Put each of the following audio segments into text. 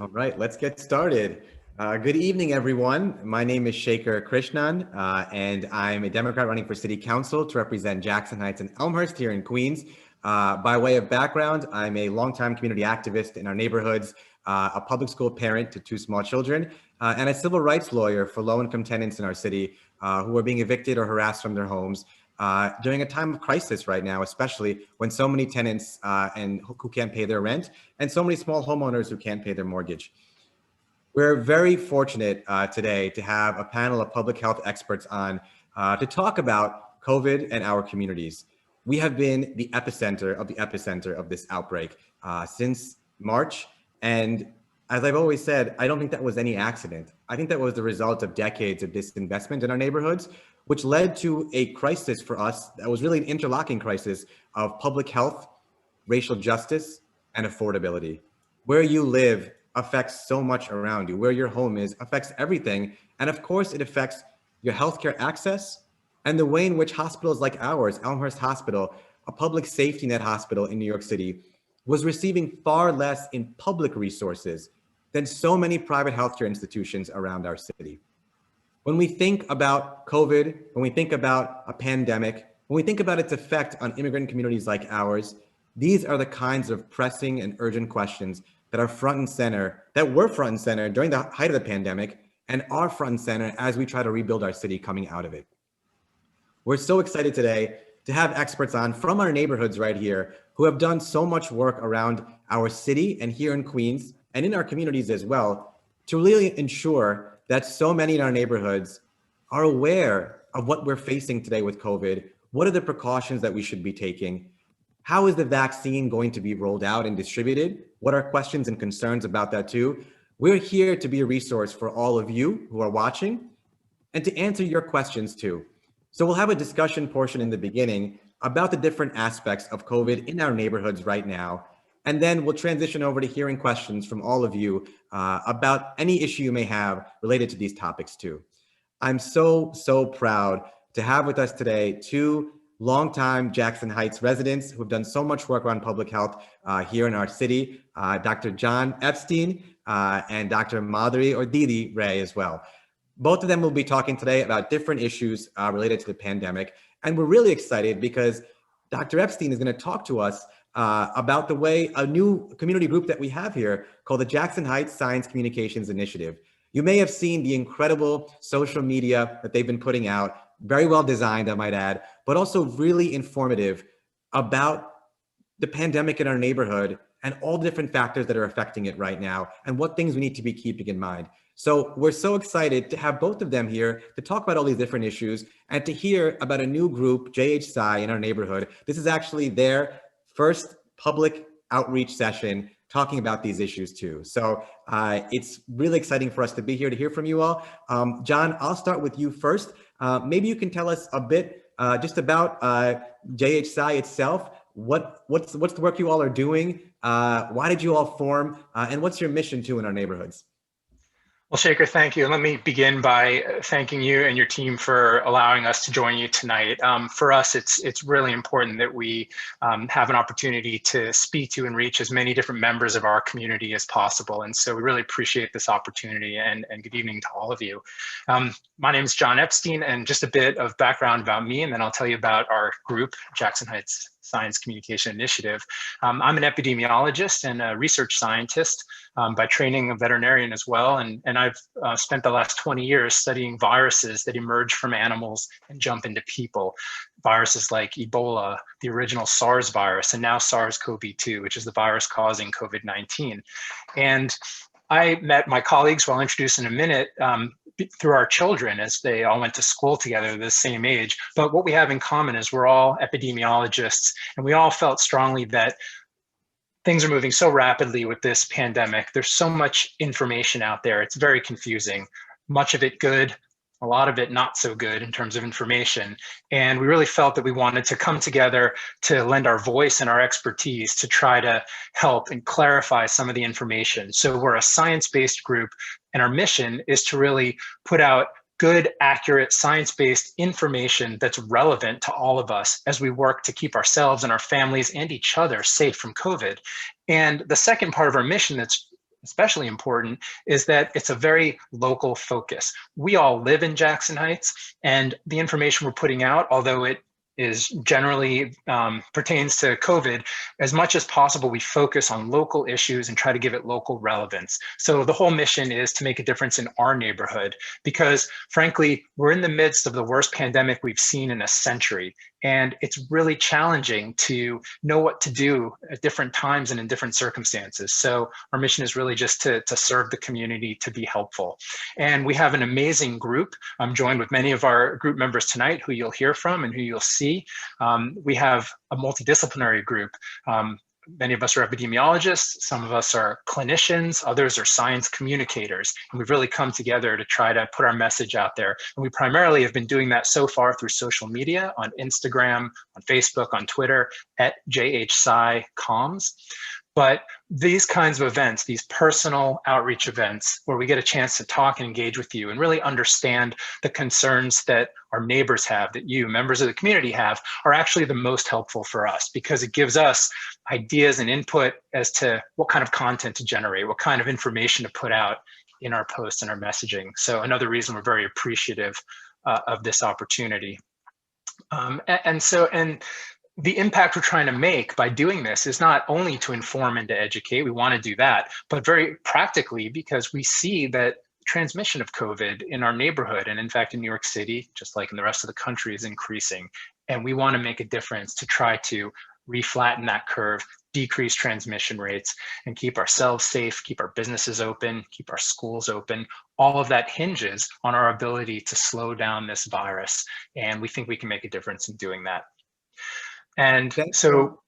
All right, let's get started. Good evening, everyone. My name is Shekar Krishnan, and I'm a Democrat running for City Council to represent Jackson Heights and Elmhurst here in Queens. By way of background, I'm a longtime community activist in our neighborhoods, a public school parent to two small children, and a civil rights lawyer for low-income tenants in our city who are being evicted or harassed from their homes during a time of crisis right now, especially when so many tenants and who can't pay their rent and so many small homeowners who can't pay their mortgage. We're very fortunate today to have a panel of public health experts on to talk about COVID and our communities. We have been the epicenter of this outbreak since March. And as I've always said, I don't think that was any accident. I think that was the result of decades of disinvestment in our neighborhoods, which led to a crisis for us that was really an interlocking crisis of public health, racial justice, and affordability. Where you live affects so much around you. Where your home is affects everything. And of course, it affects your healthcare access and the way in which hospitals like ours, Elmhurst Hospital, a public safety net hospital in New York City, was receiving far less in public resources than so many private healthcare institutions around our city. When we think about COVID, when we think about a pandemic, when we think about its effect on immigrant communities like ours, these are the kinds of pressing and urgent questions that are front and center, that were front and center during the height of the pandemic and are front and center as we try to rebuild our city coming out of it. We're so excited today to have experts on from our neighborhoods right here who have done so much work around our city and here in Queens and in our communities as well to really ensure that so many in our neighborhoods are aware of what we're facing today with COVID. What are the precautions that we should be taking? How is the vaccine going to be rolled out and distributed? What are questions and concerns about that too? We're here to be a resource for all of you who are watching and to answer your questions too. So we'll have a discussion portion in the beginning about the different aspects of COVID in our neighborhoods right now. And then we'll transition over to hearing questions from all of you about any issue you may have related to these topics too. I'm so proud to have with us today two longtime Jackson Heights residents who have done so much work around public health here in our city, Dr. Jon Epstein and Dr. Madhury or Didi Ray as well. Both of them will be talking today about different issues related to the pandemic. And we're really excited because Dr. Epstein is going to talk to us about the way a new community group that we have here called the Jackson Heights Science Communications Initiative. You may have seen the incredible social media that they've been putting out, very well designed, I might add, but also really informative about the pandemic in our neighborhood and all the different factors that are affecting it right now and what things we need to be keeping in mind. So we're so excited to have both of them here to talk about all these different issues and to hear about a new group, JHSci, in our neighborhood. This is actually their first public outreach session talking about these issues too. So it's really exciting for us to be here to hear from you all. Jon, I'll start with you first. Maybe you can tell us a bit just about JHSci itself. What's the work you all are doing? Why did you all form? And what's your mission too in our neighborhoods? Well, Shekar, thank you. Let me begin by thanking you and your team for allowing us to join you tonight. For us, it's really important that we have an opportunity to speak to and reach as many different members of our community as possible. And so we really appreciate this opportunity and good evening to all of you. My name is Jon Epstein, and just a bit of background about me, and then I'll tell you about our group, Jackson Heights Science Communication Initiative. I'm an epidemiologist and a research scientist, by training a veterinarian as well. And I've spent the last 20 years studying viruses that emerge from animals and jump into people. Viruses like Ebola, the original SARS virus, and now SARS-CoV-2, which is the virus causing COVID-19. And I met my colleagues, who I'll introduce in a minute, through our children as they all went to school together, the same age. But what we have in common is we're all epidemiologists, and we all felt strongly that things are moving so rapidly with this pandemic. There's so much information out there. It's very confusing. Much of it good, a lot of it not so good in terms of information. And we really felt that we wanted to come together to lend our voice and our expertise to try to help and clarify some of the information. So we're a science-based group, and our mission is to really put out good, accurate, science-based information that's relevant to all of us as we work to keep ourselves and our families and each other safe from COVID. And the second part of our mission that's especially important, is that it's a very local focus. We all live in Jackson Heights, and the information we're putting out, although it is generally pertains to COVID, as much as possible, we focus on local issues and try to give it local relevance. So the whole mission is to make a difference in our neighborhood, because frankly, we're in the midst of the worst pandemic we've seen in a century. And it's really challenging to know what to do at different times and in different circumstances. So our mission is really just to serve the community, to be helpful. And we have an amazing group. I'm joined with many of our group members tonight who you'll hear from and who you'll see. We have a multidisciplinary group. Many of us are epidemiologists, some of us are clinicians, others are science communicators. And we've really come together to try to put our message out there. And we primarily have been doing that so far through social media, on Instagram, on Facebook, on Twitter, at JHSciComms. But these kinds of events, these personal outreach events where we get a chance to talk and engage with you and really understand the concerns that our neighbors have, that you, members of the community have, are actually the most helpful for us, because it gives us ideas and input as to what kind of content to generate, what kind of information to put out in our posts and our messaging. So another reason we're very appreciative of this opportunity. And the impact we're trying to make by doing this is not only to inform and to educate, we want to do that, but very practically, because we see that transmission of COVID in our neighborhood, and in fact in New York City, just like in the rest of the country, is increasing. And we want to make a difference to try to reflatten that curve, decrease transmission rates, and keep ourselves safe, keep our businesses open, keep our schools open. All of that hinges on our ability to slow down this virus. And we think we can make a difference in doing that. And so,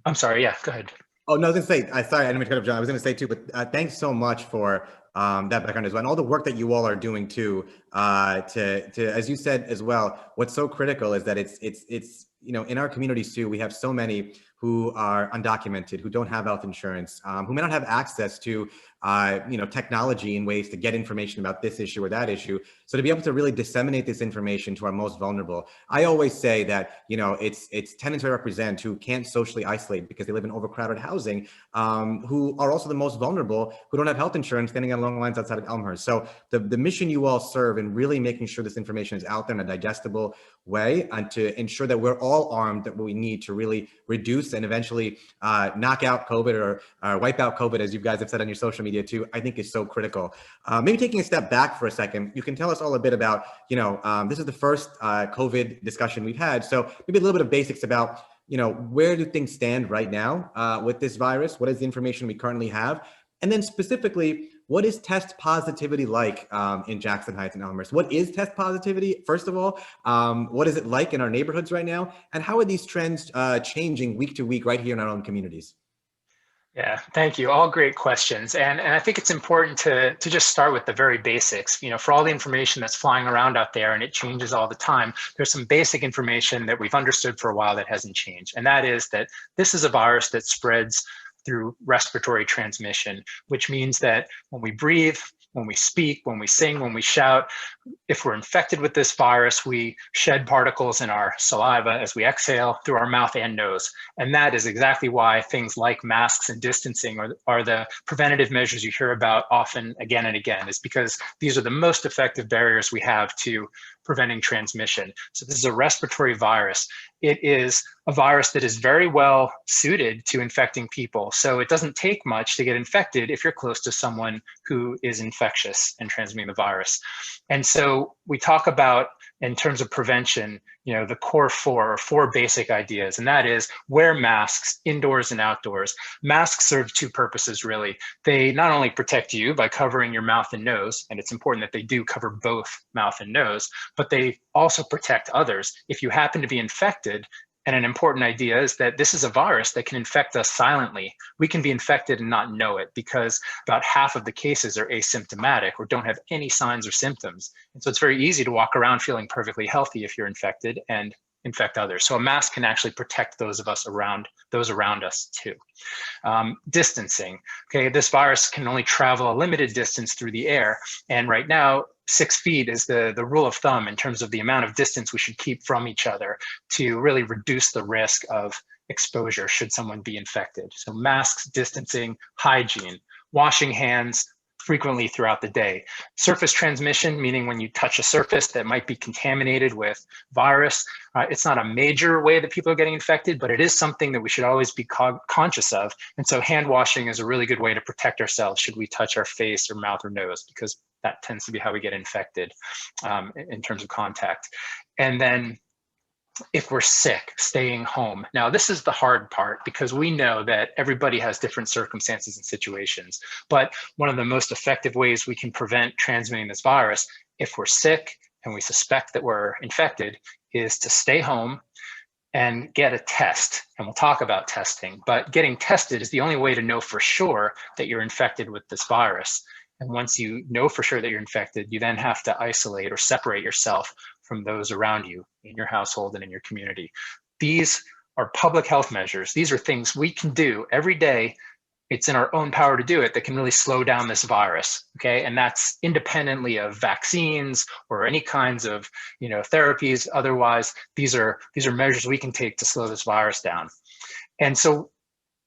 I'm sorry, yeah, go ahead. Oh, no, I was going to say, sorry, I didn't mean to cut up, John. I was going to say too, but thanks so much for that background as well, and all the work that you all are doing too. To as you said as well, what's so critical is that it's in our communities too, we have so many who are undocumented, who don't have health insurance, who may not have access to technology and ways to get information about this issue or that issue. So to be able to really disseminate this information to our most vulnerable, I always say that it's tenants I represent who can't socially isolate because they live in overcrowded housing, who are also the most vulnerable, who don't have health insurance, standing on long lines outside of Elmhurst. So the mission you all serve in really making sure this information is out there in a digestible way, and to ensure that we're all armed that we need to really reduce and eventually knock out COVID or wipe out COVID, as you guys have said on your social media too, I think is so critical. Maybe taking a step back for a second, you can tell us all a bit about, this is the first COVID discussion we've had. So maybe a little bit of basics about, where do things stand right now with this virus? What is the information we currently have? And then specifically, what is test positivity like in Jackson Heights and Elmhurst? What is test positivity, first of all? What is it like in our neighborhoods right now? And how are these trends changing week to week right here in our own communities? Yeah, thank you. All great questions. And I think it's important to just start with the very basics. For all the information that's flying around out there and it changes all the time, there's some basic information that we've understood for a while that hasn't changed. And that is that this is a virus that spreads through respiratory transmission, which means that when we breathe, when we speak, when we sing, when we shout, if we're infected with this virus, we shed particles in our saliva as we exhale through our mouth and nose. And that is exactly why things like masks and distancing are the preventative measures you hear about often again and again, is because these are the most effective barriers we have to preventing transmission. So this is a respiratory virus. It is a virus that is very well suited to infecting people. So it doesn't take much to get infected if you're close to someone who is infectious and transmitting the virus. And so we talk about, in terms of prevention, the core four basic ideas, and that is wear masks indoors and outdoors. Masks serve two purposes, really. They not only protect you by covering your mouth and nose, and it's important that they do cover both mouth and nose, but they also protect others. If you happen to be infected, and an important idea is that this is a virus that can infect us silently. We can be infected and not know it because about half of the cases are asymptomatic or don't have any signs or symptoms. And so it's very easy to walk around feeling perfectly healthy if you're infected and infect others. So a mask can actually protect those around us too. Distancing. Okay, this virus can only travel a limited distance through the air. And right now, 6 feet is the rule of thumb in terms of the amount of distance we should keep from each other to really reduce the risk of exposure should someone be infected. So masks, distancing, hygiene. washing hands frequently throughout the day. Surface transmission, meaning when you touch a surface that might be contaminated with virus. It's not a major way that people are getting infected, but it is something that we should always be conscious of. And so hand washing is a really good way to protect ourselves should we touch our face or mouth or nose, because that tends to be how we get infected in terms of contact. And then if we're sick, staying home. Now, this is the hard part because we know that everybody has different circumstances and situations. But one of the most effective ways we can prevent transmitting this virus, if we're sick and we suspect that we're infected, is to stay home and get a test. And we'll talk about testing, but getting tested is the only way to know for sure that you're infected with this virus. And once you know for sure that you're infected, you then have to isolate or separate yourself from those around you in your household and in your community. These are public health measures. These are things we can do every day. It's in our own power to do it that can really slow down this virus, okay? And that's independently of vaccines or any kinds of, therapies. Otherwise, these are measures we can take to slow this virus down. And so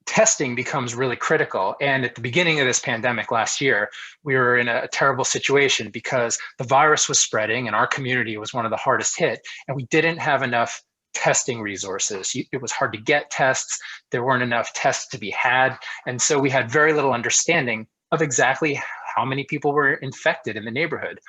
testing becomes really critical. And at the beginning of this pandemic last year, we were in a terrible situation because the virus was spreading and our community was one of the hardest hit, and we didn't have enough testing resources. It was hard to get tests. There weren't enough tests to be had. And so we had very little understanding of exactly how many people were infected in the neighborhood.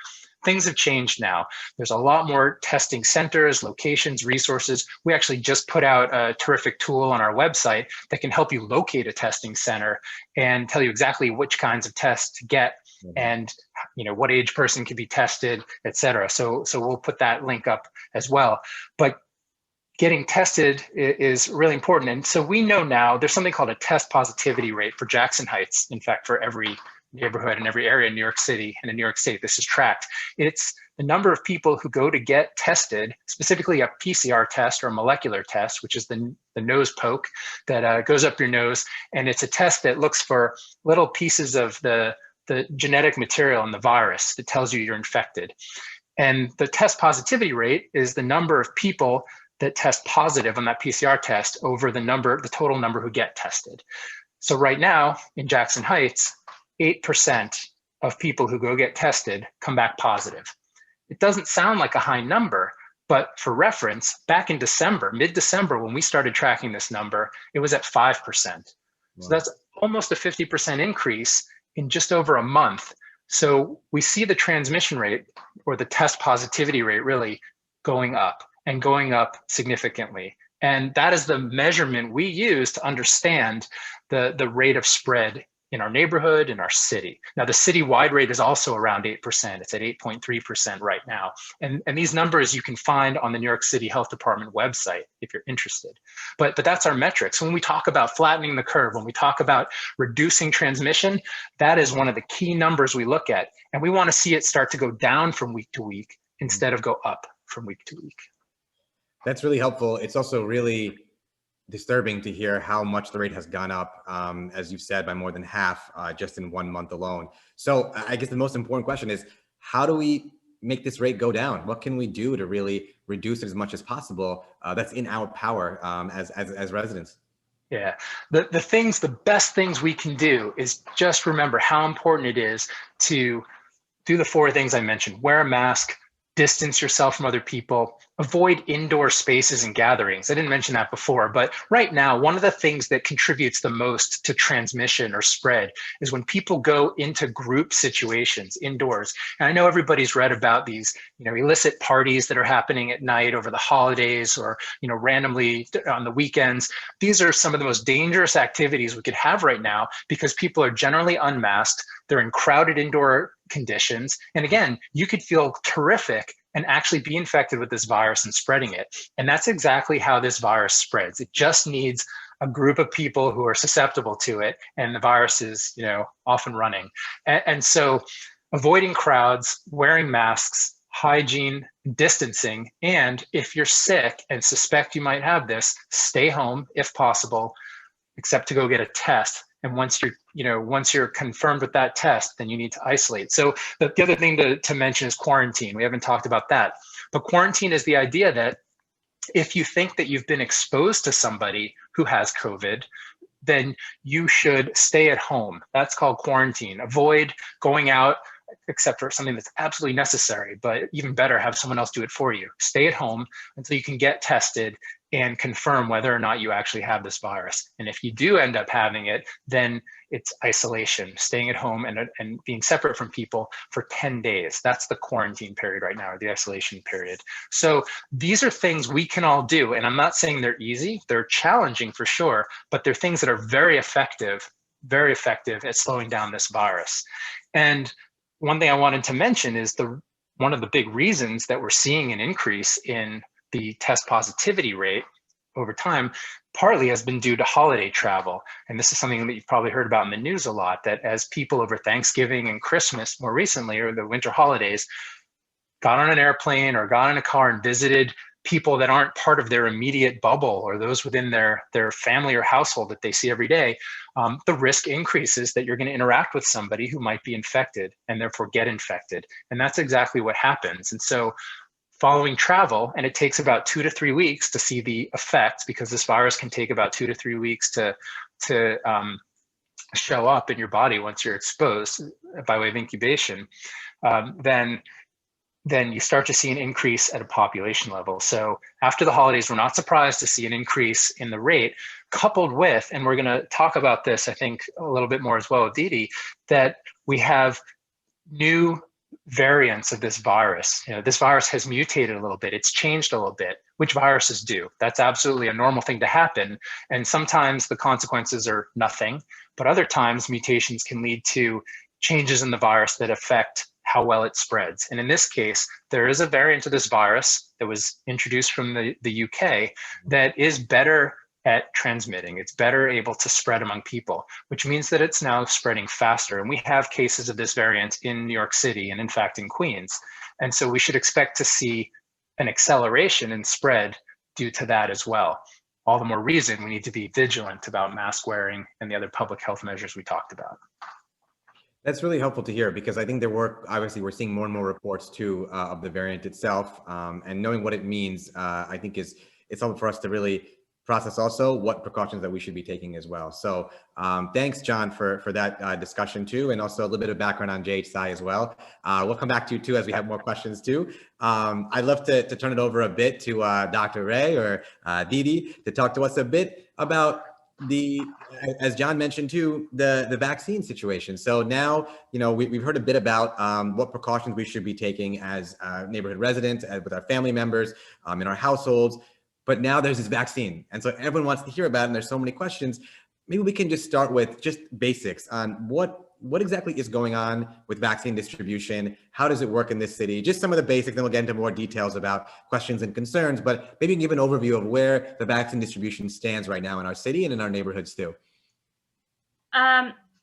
Things have changed now. There's a lot more testing centers, locations, resources. We actually just put out a terrific tool on our website that can help you locate a testing center and tell you exactly which kinds of tests to get and what age person can be tested, et cetera. So we'll put that link up as well. But getting tested is really important. And so we know now there's something called a test positivity rate for Jackson Heights. In fact, for every neighborhood in every area in New York City and in New York State, this is tracked. It's the number of people who go to get tested, specifically a PCR test or a molecular test, which is the nose poke that goes up your nose. And it's a test that looks for little pieces of the genetic material in the virus that tells you you're infected. And the test positivity rate is the number of people that test positive on that PCR test over the total number who get tested. So right now in Jackson Heights, 8% of people who go get tested come back positive. It doesn't sound like a high number, but for reference, back in December, mid-December, when we started tracking this number, it was at 5%. Wow. So that's almost a 50% increase in just over a month. So we see the transmission rate or the test positivity rate really going up and going up significantly. And that is the measurement we use to understand the rate of spread in our neighborhood, in our city. Now, the city-wide rate is also around 8%. It's at 8.3% right now. And these numbers you can find on the New York City Health Department website if you're interested. But that's our metrics. When we talk about flattening the curve, when we talk about reducing transmission, that is one of the key numbers we look at. And we want to see it start to go down from week to week instead of go up from week to week. That's really helpful. It's also really disturbing to hear how much the rate has gone up, as you've said, by more than half just in 1 month alone. So I guess the most important question is, how do we make this rate go down? What can we do to really reduce it as much as possible that's in our power as residents? Yeah, the best things we can do is just remember how important it is to do the 4 things I mentioned. Wear a mask, distance yourself from other people, avoid indoor spaces and gatherings. I didn't mention that before, but right now, one of the things that contributes the most to transmission or spread is when people go into group situations indoors. And I know everybody's read about these, illicit parties that are happening at night over the holidays or, randomly on the weekends. These are some of the most dangerous activities we could have right now because people are generally unmasked. They're in crowded indoor conditions. And again, you could feel terrific and actually be infected with this virus and spreading it. And that's exactly how this virus spreads. It just needs a group of people who are susceptible to it, and the virus is, off and running. And so avoiding crowds, wearing masks, hygiene, distancing, and if you're sick and suspect you might have this, stay home if possible, except to go get a test. And once you're confirmed with that test, then you need to isolate. So the other thing to mention is quarantine. We haven't talked about that. But quarantine is the idea that if you think that you've been exposed to somebody who has COVID, then you should stay at home. That's called quarantine. Avoid going out except for something that's absolutely necessary, but even better, have someone else do it for you. Stay at home until you can get tested and confirm whether or not you actually have this virus. And if you do end up having it, then it's isolation, staying at home and being separate from people for 10 days. That's the quarantine period right now, or the isolation period. So these are things we can all do. And I'm not saying they're easy, they're challenging for sure, but they're things that are very effective at slowing down this virus. And one thing I wanted to mention is one of the big reasons that we're seeing an increase in the test positivity rate over time partly has been due to holiday travel. And this is something that you've probably heard about in the news a lot, that as people over Thanksgiving and Christmas more recently, or the winter holidays, got on an airplane or got in a car and visited people that aren't part of their immediate bubble or those within their family or household that they see every day, the risk increases that you're going to interact with somebody who might be infected and therefore get infected. And that's exactly what happens. And so following travel, and it takes about 2 to 3 weeks to see the effects, because this virus can take about 2 to 3 weeks to show up in your body once you're exposed by way of incubation, then you start to see an increase at a population level. So after the holidays, we're not surprised to see an increase in the rate, coupled with, and we're going to talk about this, I think, a little bit more as well with Didi, that we have new variants of this virus. This virus has mutated a little bit. It's changed a little bit, which viruses do. That's absolutely a normal thing to happen. And sometimes the consequences are nothing, but other times mutations can lead to changes in the virus that affect how well it spreads. And in this case, there is a variant of this virus that was introduced from the UK that is better at transmitting. It's better able to spread among people, which means that it's now spreading faster. And we have cases of this variant in New York City and in fact in Queens. And so we should expect to see an acceleration in spread due to that as well. All the more reason we need to be vigilant about mask wearing and the other public health measures we talked about. That's really helpful to hear, because I think obviously we're seeing more and more reports too of the variant itself, and knowing what it means, I think it's helpful for us to really process also what precautions that we should be taking as well. So thanks, Jon, for that discussion too, and also a little bit of background on JHSI as well. We'll come back to you too as we have more questions too. I'd love to turn it over a bit to Dr. Ray or Didi to talk to us a bit about as Jon mentioned too, the vaccine situation. So now, we've heard a bit about what precautions we should be taking as neighborhood residents, with our family members, in our households. But now there's this vaccine, and so everyone wants to hear about it, and there's so many questions. Maybe we can just start with just basics on what exactly is going on with vaccine distribution. How does it work in this city? Just some of the basics, then we'll get into more details about questions and concerns, but maybe give an overview of where the vaccine distribution stands right now in our city and in our neighborhoods too.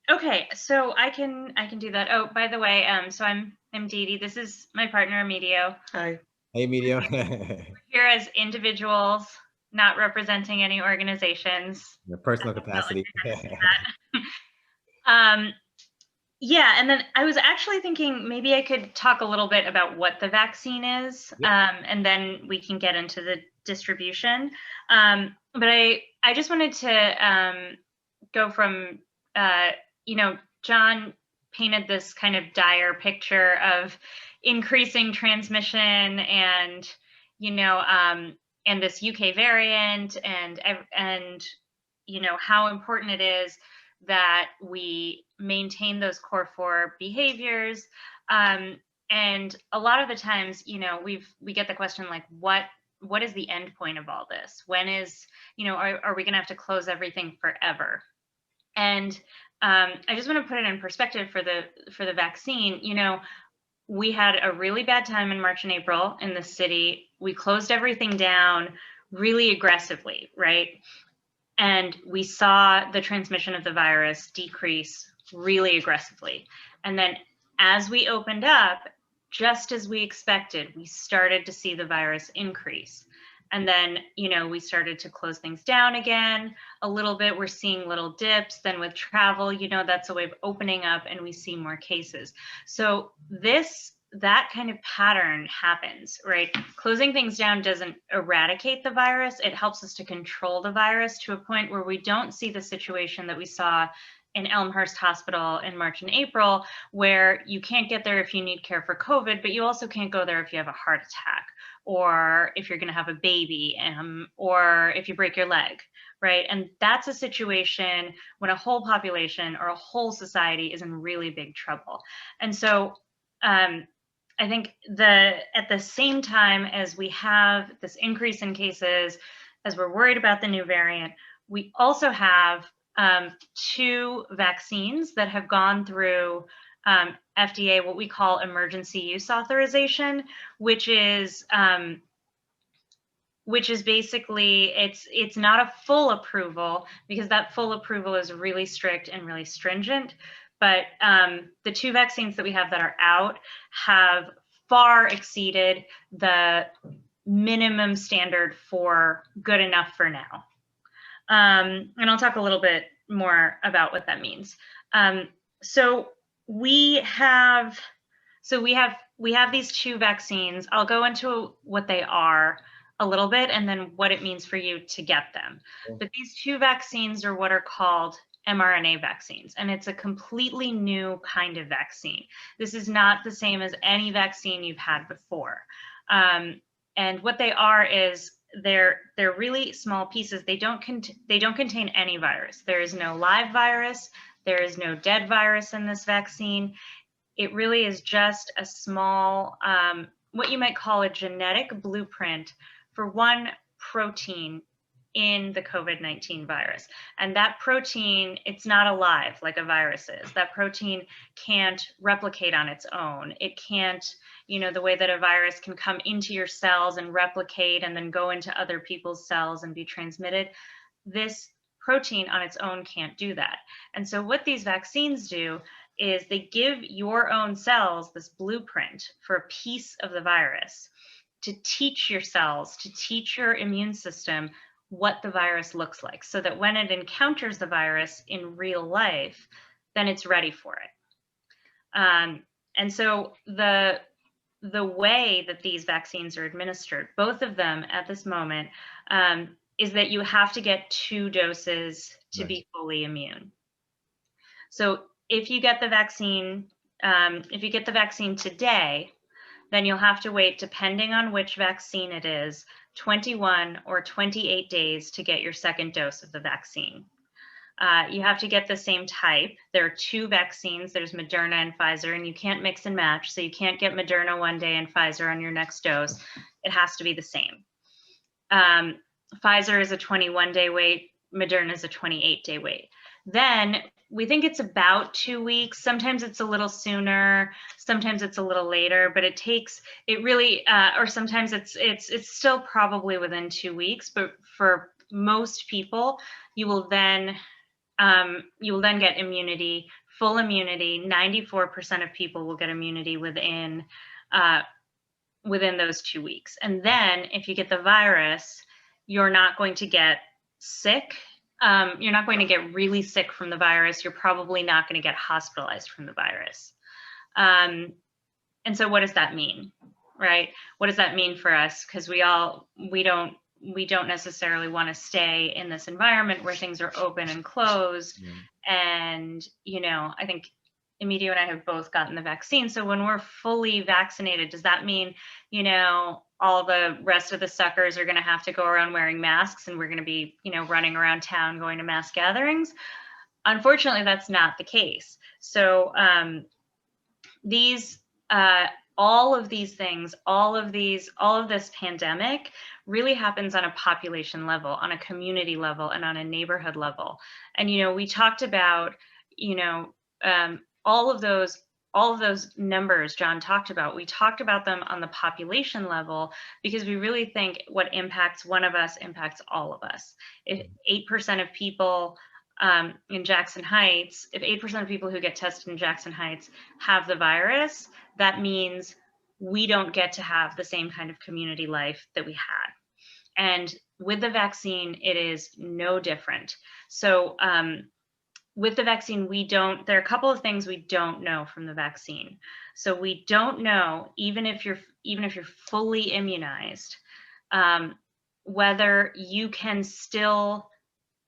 Okay, so I can do that. Oh, by the way, so I'm Didi. This is my partner, Emilio. Hi. Hey, Emilio. We're here as individuals, not representing any organizations. Your personal capacity. Yeah, and then I was actually thinking maybe I could talk a little bit about what the vaccine is, and then we can get into the distribution. But I just wanted to go from, Jon painted this kind of dire picture of increasing transmission and, and this UK variant and how important it is that we maintain those core 4 behaviors. And a lot of the times, we get the question like, what is the end point of all this? When is, are we going to have to close everything forever? And I just want to put it in perspective for the vaccine. We had a really bad time in March and April in the city. We closed everything down really aggressively, right? And we saw the transmission of the virus decrease really aggressively. And then as we opened up, just as we expected, we started to see the virus increase. And then, we started to close things down again a little bit. We're seeing little dips. Then with travel, that's a way of opening up and we see more cases. So this that kind of pattern happens, right? Closing things down doesn't eradicate the virus. It helps us to control the virus to a point where we don't see the situation that we saw in Elmhurst Hospital in March and April, where you can't get there if you need care for COVID, but you also can't go there if you have a heart attack, or if you're going to have a baby, or if you break your leg, right? And that's a situation when a whole population or a whole society is in really big trouble. And so I think at the same time as we have this increase in cases, as we're worried about the new variant, we also have 2 vaccines that have gone through FDA, what we call emergency use authorization, which is basically, it's not a full approval, because that full approval is really strict and really stringent. But the 2 vaccines that we have that are out have far exceeded the minimum standard for good enough for now. And I'll talk a little bit more about what that means. So we have these 2 vaccines. I'll go into what they are a little bit and then what it means for you to get them. But these 2 vaccines are what are called mRNA vaccines, and it's a completely new kind of vaccine. This is not the same as any vaccine you've had before. And what they are is they're really small pieces. They don't contain any virus. There is no live virus. There is no dead virus in this vaccine. It really is just a small, what you might call a genetic blueprint for one protein in the COVID-19 virus. And that protein, it's not alive like a virus is. That protein can't replicate on its own. It can't, the way that a virus can come into your cells and replicate and then go into other people's cells and be transmitted. This protein on its own can't do that. And so what these vaccines do is they give your own cells this blueprint for a piece of the virus to teach your cells, to teach your immune system what the virus looks like, so that when it encounters the virus in real life, then it's ready for it. And so the way that these vaccines are administered, both of them at this moment, is that you have to get 2 doses to be fully immune. So if you get the vaccine, today, then you'll have to wait, depending on which vaccine it is, 21 or 28 days to get your second dose of the vaccine. You have to get the same type. There are 2 vaccines. There's Moderna and Pfizer, and you can't mix and match. So you can't get Moderna one day and Pfizer on your next dose. It has to be the same. Pfizer is a 21-day wait. Moderna is a 28-day wait. Then we think it's about 2 weeks. Sometimes it's a little sooner. Sometimes it's a little later, but or sometimes it's still probably within 2 weeks. But for most people, you will then get immunity, full immunity. 94% of people will get immunity within those 2 weeks. And then if you get the virus, you're not going to get sick. You're not going to get really sick from the virus. You're probably not going to get hospitalized from the virus. And so what does that mean, right? What does that mean for us? Because we don't necessarily want to stay in this environment where things are open and closed. And, I think Emilio and I have both gotten the vaccine. So when we're fully vaccinated, does that mean, all the rest of the suckers are going to have to go around wearing masks and we're going to be, running around town going to mass gatherings? Unfortunately, that's not the case. So all of these things, all of this pandemic really happens on a population level, on a community level, and on a neighborhood level. And, we talked about, all of those numbers Jon talked about. We talked about them on the population level because we really think what impacts one of us impacts all of us. If 8% of people in Jackson Heights, if 8% of people who get tested in Jackson Heights have the virus, that means we don't get to have the same kind of community life that we had. And with the vaccine, it is no different. So with the vaccine, there are a couple of things we don't know from the vaccine. So we don't know, even if you're fully immunized, whether you can still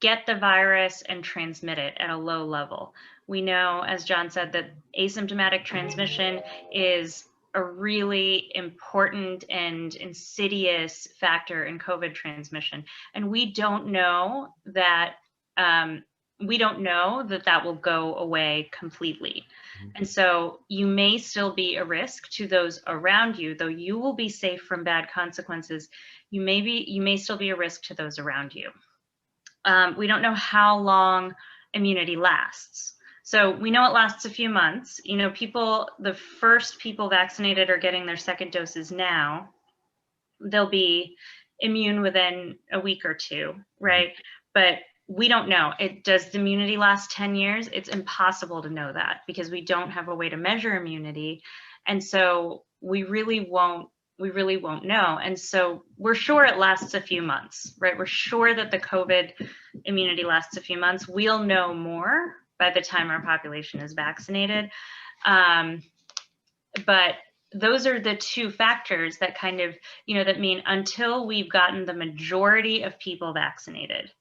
get the virus and transmit it at a low level. We know, as Jon said, that asymptomatic transmission is a really important and insidious factor in COVID transmission. And we don't know that that will go away completely. And so you may still be a risk to those around you, though you will be safe from bad consequences. You may still be a risk to those around you. We don't know how long immunity lasts. So we know it lasts a few months. You know, the first people vaccinated are getting their second doses now. They'll be immune within a week or two, right? But we don't know. Does the immunity last 10 years? It's impossible to know that because we don't have a way to measure immunity. And so we really won't know. And so we're sure it lasts a few months, right? We're sure that the COVID immunity lasts a few months. We'll know more by the time our population is vaccinated. But those are the two factors that kind of, that mean until we've gotten the majority of people vaccinated,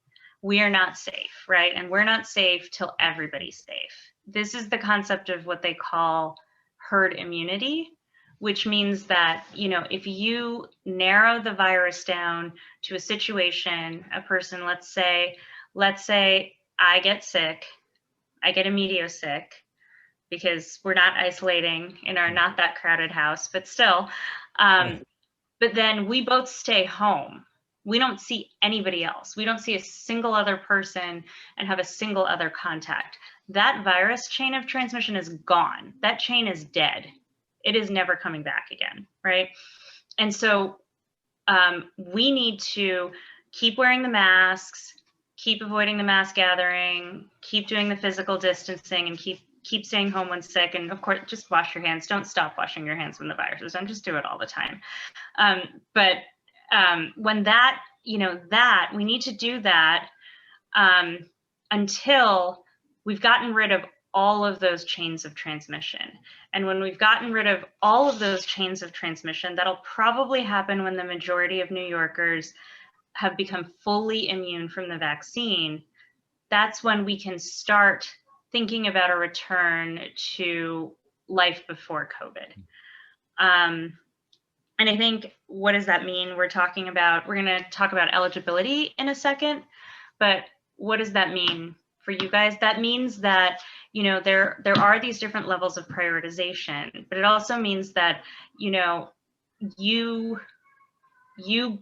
we are not safe, right? And we're not safe till everybody's safe. This is the concept of what they call herd immunity, which means that, if you narrow the virus down to a situation, a person, let's say I get sick, I get immediate sick, because we're not isolating in our not that crowded house, but still, but then we both stay home. We don't see anybody else. We don't see a single other person and have a single other contact. That virus chain of transmission is gone. That chain is dead. It is never coming back again, right? And so we need to keep wearing the masks, keep avoiding the mass gathering, keep doing the physical distancing, and keep staying home when sick. And of course, just wash your hands. Don't stop washing your hands when the virus is. Don't just do it all the time. But when that, we need to do that until we've gotten rid of all of those chains of transmission. And when we've gotten rid of all of those chains of transmission, that'll probably happen when the majority of New Yorkers have become fully immune from the vaccine. That's when we can start thinking about a return to life before COVID. And I think, what does that mean? We're going to talk about eligibility in a second, but what does that mean for you guys? That means that, there are these different levels of prioritization, but it also means that, you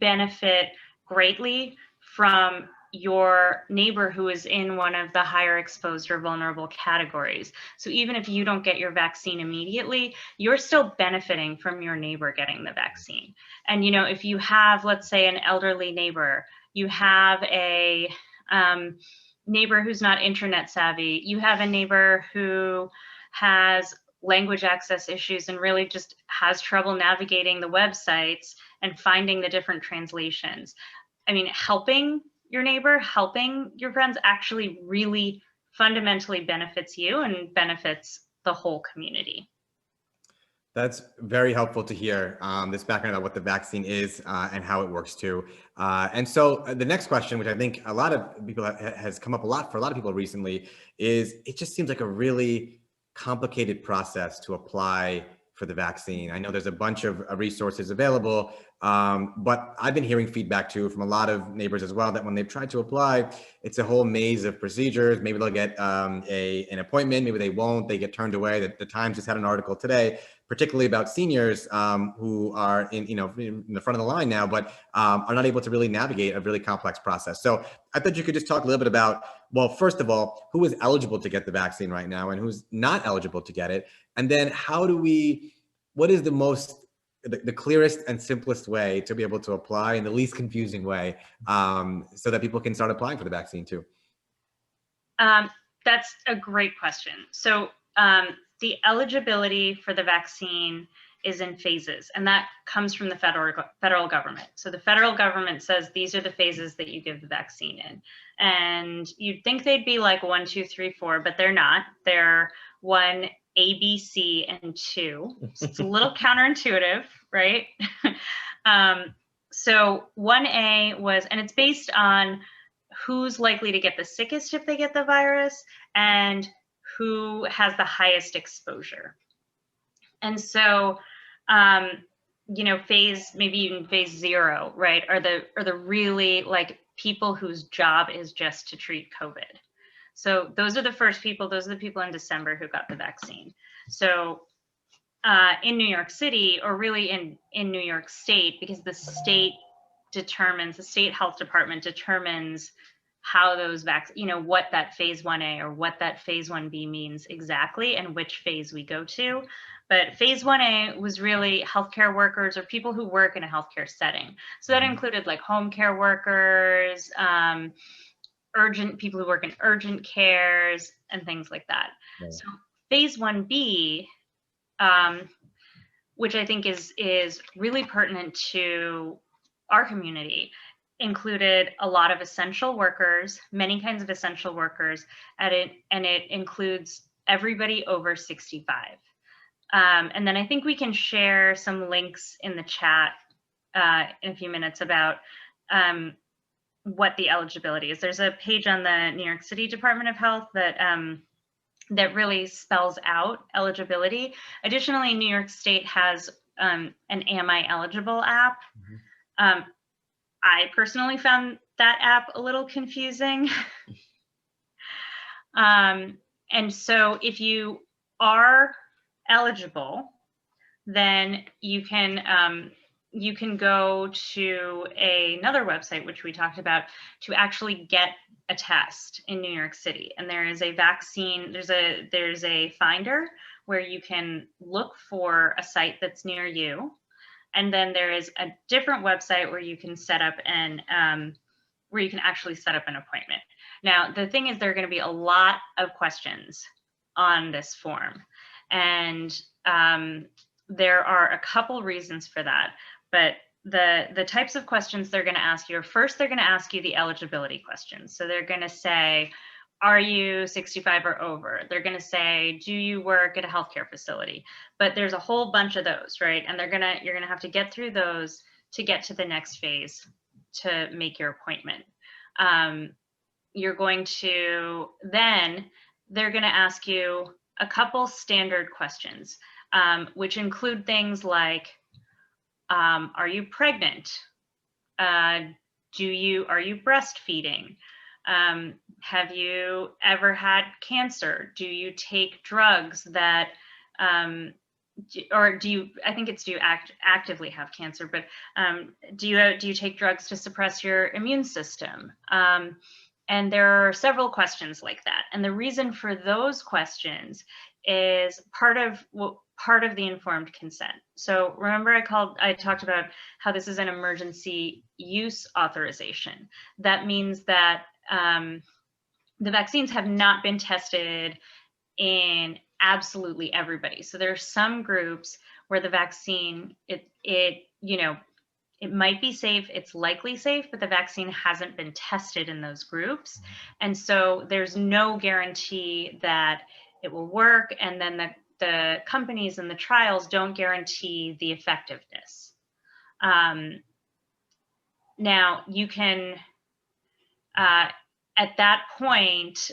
benefit greatly from your neighbor who is in one of the higher exposed or vulnerable categories. So even if you don't get your vaccine immediately, you're still benefiting from your neighbor getting the vaccine. And, if you have, let's say, an elderly neighbor, you have a neighbor who's not internet savvy, you have a neighbor who has language access issues and really just has trouble navigating the websites and finding the different translations. I mean, helping your neighbor, helping your friends actually really fundamentally benefits you and benefits the whole community. That's very helpful to hear, this background about what the vaccine is and how it works too. And so the next question, which I think a lot of people has come up a lot for a lot of people recently, is it just seems like a really complicated process to apply for the vaccine. I know there's a bunch of resources available, but I've been hearing feedback too from a lot of neighbors as well that when they've tried to apply, it's a whole maze of procedures. Maybe they'll get an appointment, maybe they won't, they get turned away. The Times just had an article today, particularly about seniors who are in the front of the line now, but are not able to really navigate a really complex process. So I thought you could just talk a little bit about, well, first of all, who is eligible to get the vaccine right now and who's not eligible to get it? And then what is the clearest and simplest way to be able to apply in the least confusing way so that people can start applying for the vaccine too? That's a great question. So the eligibility for the vaccine is in phases, and that comes from the federal government. So the federal government says these are the phases that you give the vaccine in, and you'd think they'd be like 1, 2, 3, 4, but they're not. They're 1, A, B, C, and 2. So it's a little counterintuitive, right? So 1A was, and it's based on who's likely to get the sickest if they get the virus and who has the highest exposure. And so, you know, maybe even phase 0, right, are the really like people whose job is just to treat COVID. So those are the first people, those are the people in December who got the vaccine. So in New York City, or really in New York State, because the state health department determines how those you know, what that phase 1A or what that phase 1B means exactly and which phase we go to. But phase 1A was really healthcare workers or people who work in a healthcare setting. So that included like home care workers, people who work in urgent cares and things like that. Right. So phase 1B, which I think is really pertinent to our community, included a lot of essential workers, many kinds of essential workers, and it includes everybody over 65. And then I think we can share some links in the chat in a few minutes about what the eligibility is. There's a page on the New York City Department of Health that that really spells out eligibility. Additionally, New York State has an Am I Eligible app. I personally found that app a little confusing. And so if you are eligible, then you can go to another website, which we talked about, to actually get a test in New York City. And there is a vaccine, there's a finder where you can look for a site that's near you. And then there is a different website where you can set up where you can actually set up an appointment. Now, the thing is, there are going to be a lot of questions on this form. And there are a couple reasons for that. But the types of questions they're going to ask you are, first, they're going to ask you the eligibility questions. So they're going to say, are you 65 or over? They're going to say, do you work at a healthcare facility? But there's a whole bunch of those, right? And you're going to have to get through those to get to the next phase to make your appointment. You're going to, then they're going to ask you a couple standard questions, which include things like, are you pregnant? Are you breastfeeding? Have you ever had cancer? Do you take drugs that, or do you, I think it's do you actively have cancer, but do you take drugs to suppress your immune system? And there are several questions like that. And the reason for those questions is part of the informed consent. So remember I talked about how this is an emergency use authorization. That means that the vaccines have not been tested in absolutely everybody. So there are some groups where the vaccine, it might be safe, it's likely safe, but the vaccine hasn't been tested in those groups. And so there's no guarantee that it will work. And then the companies and the trials don't guarantee the effectiveness. Now you can, at that point,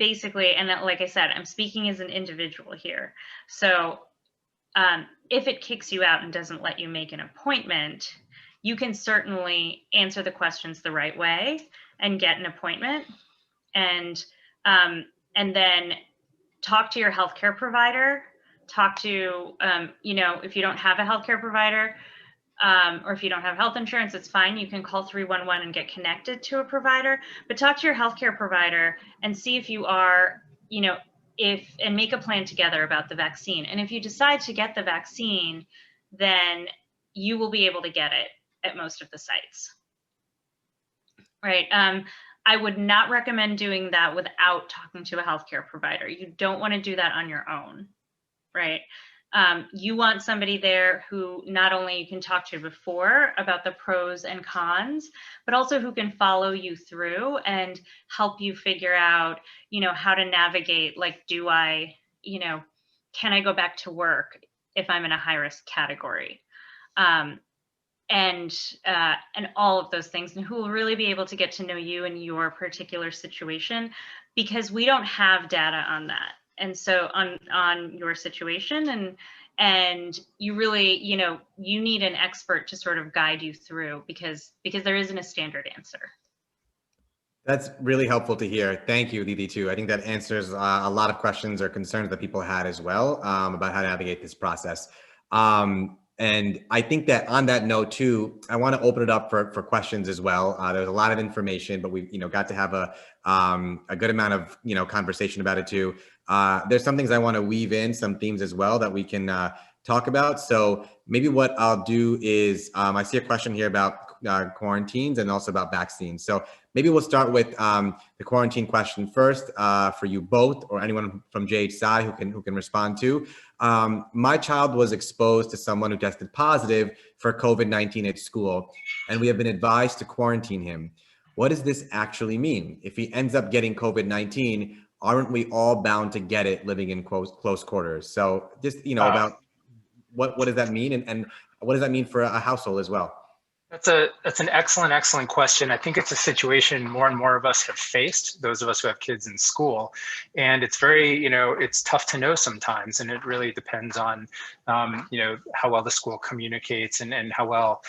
basically, and like I said, I'm speaking as an individual here. So if it kicks you out and doesn't let you make an appointment, you can certainly answer the questions the right way and get an appointment, and then talk to your healthcare provider. Talk to, if you don't have a healthcare provider, or if you don't have health insurance, it's fine. You can call 311 and get connected to a provider, but talk to your healthcare provider and see if you are, and make a plan together about the vaccine. And if you decide to get the vaccine, then you will be able to get it at most of the sites, right? I would not recommend doing that without talking to a healthcare provider. You don't want to do that on your own, right? You want somebody there who not only you can talk to before about the pros and cons, but also who can follow you through and help you figure out, how to navigate, like, can I go back to work if I'm in a high risk category? And all of those things, and who will really be able to get to know you and your particular situation, because we don't have data on that. And so on your situation, and you really, you need an expert to sort of guide you through, because there isn't a standard answer. That's really helpful to hear. Thank you, Didi, too. I think that answers a lot of questions or concerns that people had as well about how to navigate this process. And I think that on that note, too, I want to open it up for questions as well. There's a lot of information, but we got to have a good amount of conversation about it, too. There's some things I want to weave in, some themes as well that we can talk about. So maybe what I'll do is I see a question here about quarantines and also about vaccines. So maybe we'll start with the quarantine question first for you both, or anyone from JHSI who can respond to. My child was exposed to someone who tested positive for COVID-19 at school, and we have been advised to quarantine him. What does this actually mean? If he ends up getting COVID-19, aren't we all bound to get it living in close quarters? So just, about what does that mean? And what does that mean for a household as well? That's an excellent question. I think it's a situation more and more of us have faced, those of us who have kids in school, and it's very, it's tough to know sometimes, and it really depends on, how well the school communicates and how well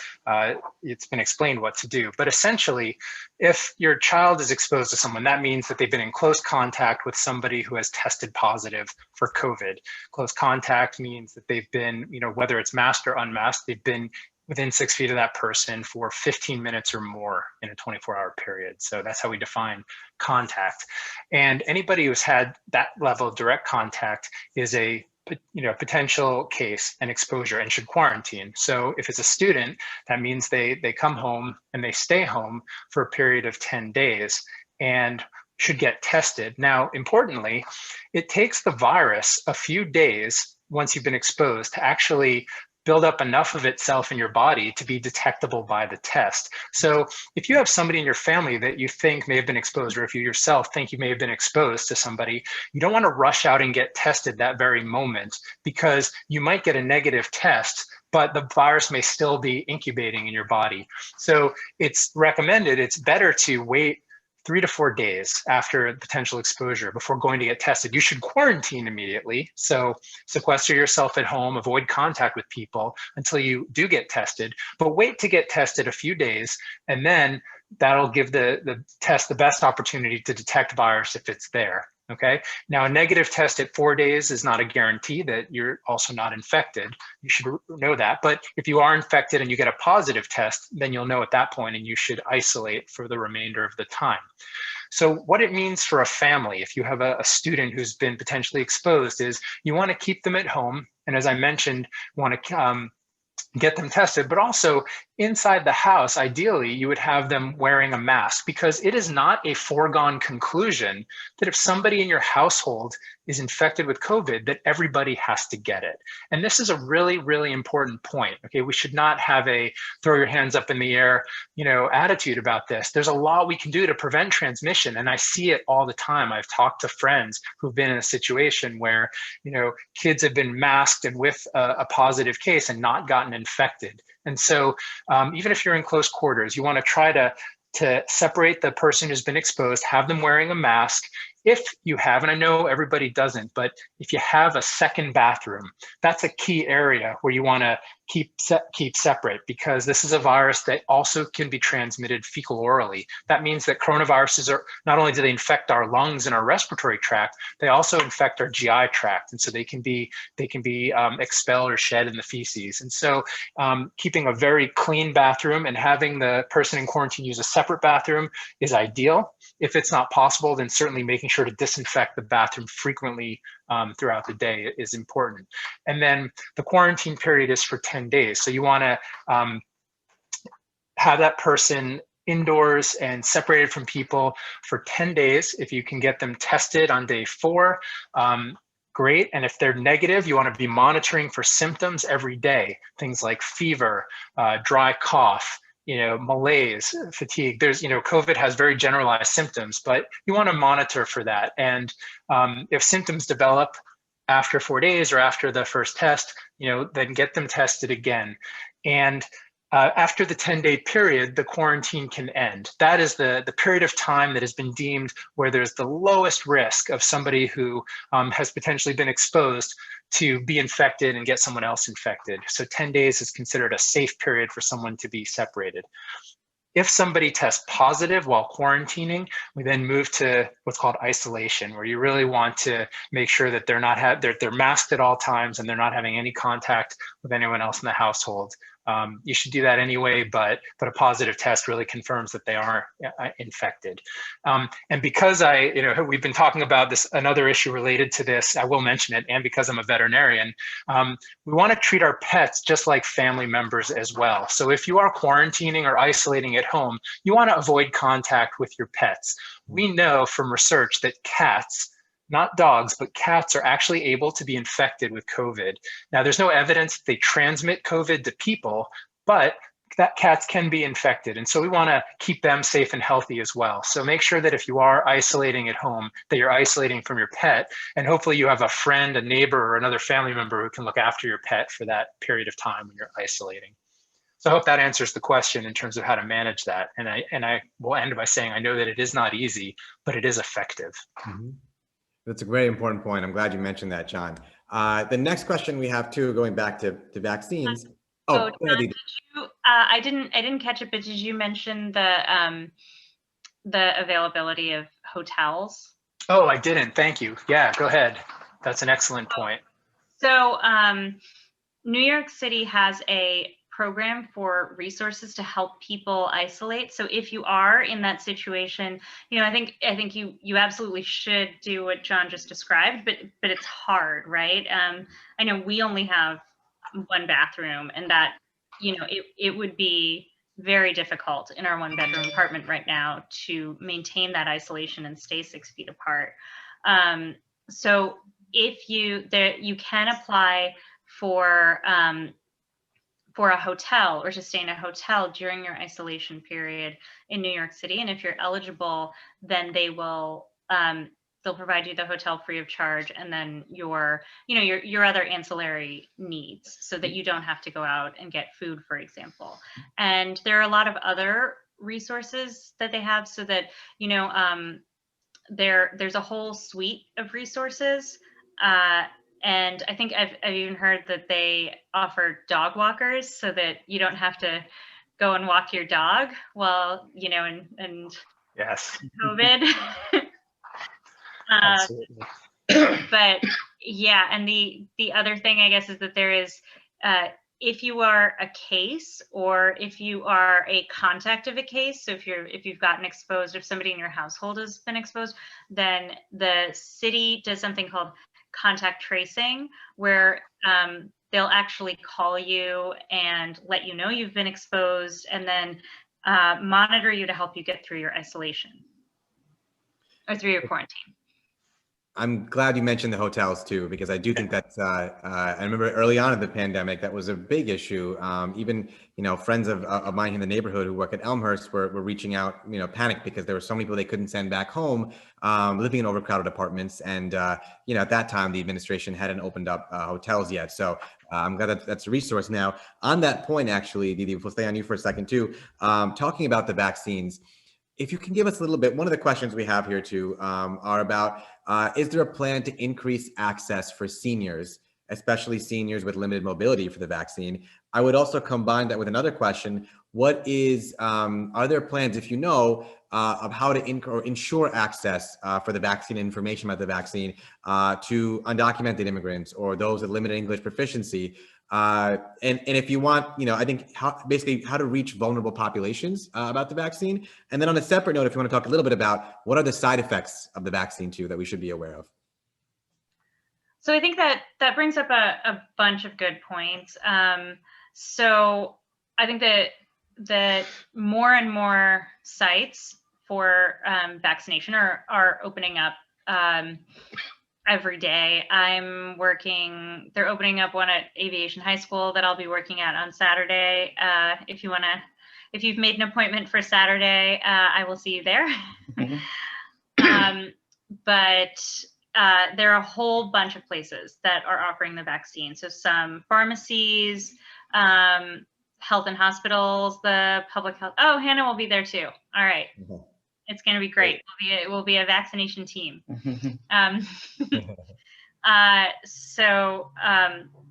it's been explained what to do. But essentially, if your child is exposed to someone, that means that they've been in close contact with somebody who has tested positive for COVID. Close contact means that they've been, whether it's masked or unmasked, they've been within 6 feet of that person for 15 minutes or more in a 24-hour period. So that's how we define contact. And anybody who's had that level of direct contact is a potential case and exposure and should quarantine. So if it's a student, that means they come home and they stay home for a period of 10 days and should get tested. Now, importantly, it takes the virus a few days once you've been exposed to actually build up enough of itself in your body to be detectable by the test. So if you have somebody in your family that you think may have been exposed, or if you yourself think you may have been exposed to somebody, you don't want to rush out and get tested that very moment, because you might get a negative test, but the virus may still be incubating in your body. So it's recommended, it's better to wait 3 to 4 days after potential exposure before going to get tested. You should quarantine immediately. So sequester yourself at home, avoid contact with people until you do get tested, but wait to get tested a few days, and then that'll give the test the best opportunity to detect virus if it's there. Okay. Now, a negative test at 4 days is not a guarantee that you're also not infected. You should know that. But if you are infected and you get a positive test, then you'll know at that point, and you should isolate for the remainder of the time. So what it means for a family, if you have a student who's been potentially exposed, is you want to keep them at home. And as I mentioned, want to get them tested, but also inside the house, ideally, you would have them wearing a mask, because it is not a foregone conclusion that if somebody in your household is infected with COVID, that everybody has to get it. And this is a really, really important point. Okay, we should not have a throw your hands up in the air, attitude about this. There's a lot we can do to prevent transmission, and I see it all the time. I've talked to friends who've been in a situation where, kids have been masked and with a positive case and not gotten infected. And so even if you're in close quarters, you want to try to separate the person who's been exposed, have them wearing a mask. If you have, and I know everybody doesn't, but if you have a second bathroom, that's a key area where you want to keep separate, because this is a virus that also can be transmitted fecal orally. That means that coronaviruses are, not only do they infect our lungs and our respiratory tract, they also infect our GI tract, and so they can be expelled or shed in the feces. And so keeping a very clean bathroom and having the person in quarantine use a separate bathroom is ideal. If it's not possible, then certainly making sure to disinfect the bathroom frequently throughout the day is important. And then the quarantine period is for 10 days. So you want to have that person indoors and separated from people for 10 days. If you can get them tested on day 4, great. And if they're negative, you want to be monitoring for symptoms every day. Things like fever, dry cough, malaise, fatigue. There's, COVID has very generalized symptoms, but you want to monitor for that. And if symptoms develop after 4 days or after the first test, then get them tested again. And after the 10-day period, the quarantine can end. That is the period of time that has been deemed where there's the lowest risk of somebody who has potentially been exposed to be infected and get someone else infected. So 10 days is considered a safe period for someone to be separated. If somebody tests positive while quarantining, we then move to what's called isolation, where you really want to make sure that they're masked at all times and they're not having any contact with anyone else in the household. You should do that anyway, but a positive test really confirms that they are infected. And because we've been talking about this, another issue related to this, I will mention it, and because I'm a veterinarian, we want to treat our pets just like family members as well. So if you are quarantining or isolating at home, you want to avoid contact with your pets. We know from research that cats, not dogs, but cats are actually able to be infected with COVID. Now, there's no evidence that they transmit COVID to people, but that cats can be infected. And so we want to keep them safe and healthy as well. So make sure that if you are isolating at home, that you're isolating from your pet. And hopefully you have a friend, a neighbor, or another family member who can look after your pet for that period of time when you're isolating. So I hope that answers the question in terms of how to manage that. And I will end by saying, I know that it is not easy, but it is effective. Mm-hmm. That's a very important point. I'm glad you mentioned that, Jon. The next question we have too, going back to vaccines. Jon, did you, I didn't catch it, but did you mention the availability of hotels? Oh, I didn't. Thank you. Yeah, go ahead. That's an excellent point. So New York City has a program for resources to help people isolate. So if you are in that situation, I think you absolutely should do what Jon just described, but it's hard, right? I know we only have one bathroom, and that, it would be very difficult in our 1-bedroom apartment right now to maintain that isolation and stay 6 feet apart. So if you can apply for a hotel or to stay in a hotel during your isolation period in New York City. And if you're eligible, then they will, they'll provide you the hotel free of charge, and then your other ancillary needs, so that you don't have to go out and get food, for example. And there are a lot of other resources that they have, so that, there's a whole suite of resources. And I think I've even heard that they offer dog walkers, so that you don't have to go and walk your dog while, and yes, COVID. Absolutely. But yeah, and the other thing, I guess, is that there is, if you are a case, or if you are a contact of a case, so if you've gotten exposed, if somebody in your household has been exposed, then the city does something called contact tracing, where they'll actually call you and let you know you've been exposed, and then monitor you to help you get through your isolation or through your quarantine. I'm glad you mentioned the hotels too, because I do think that's, I remember early on in the pandemic, that was a big issue. Even, friends of mine in the neighborhood who work at Elmhurst were reaching out, panicked because there were so many people they couldn't send back home, living in overcrowded apartments. And, at that time, the administration hadn't opened up hotels yet. So I'm glad that's a resource. Now, on that point, actually, Didi, we'll stay on you for a second too, talking about the vaccines. If you can give us a little bit, one of the questions we have here too are about, is there a plan to increase access for seniors, especially seniors with limited mobility, for the vaccine? I would also combine that with another question. What is, are there plans, if you know, of how to ensure access for the vaccine, information about the vaccine to undocumented immigrants or those with limited English proficiency? And if you want, I think basically how to reach vulnerable populations about the vaccine. And then on a separate note, if you want to talk a little bit about what are the side effects of the vaccine too that we should be aware of. So I think that brings up a bunch of good points. So I think that more and more sites for vaccination are opening up. every day. I'm working, they're opening up one at Aviation High School that I'll be working at on Saturday. If you've made an appointment for Saturday, I will see you there. But there are a whole bunch of places that are offering the vaccine. So some pharmacies, health and hospitals, the public health. Oh, Hannah will be there too. All right. It's going to be great. It will be a vaccination team.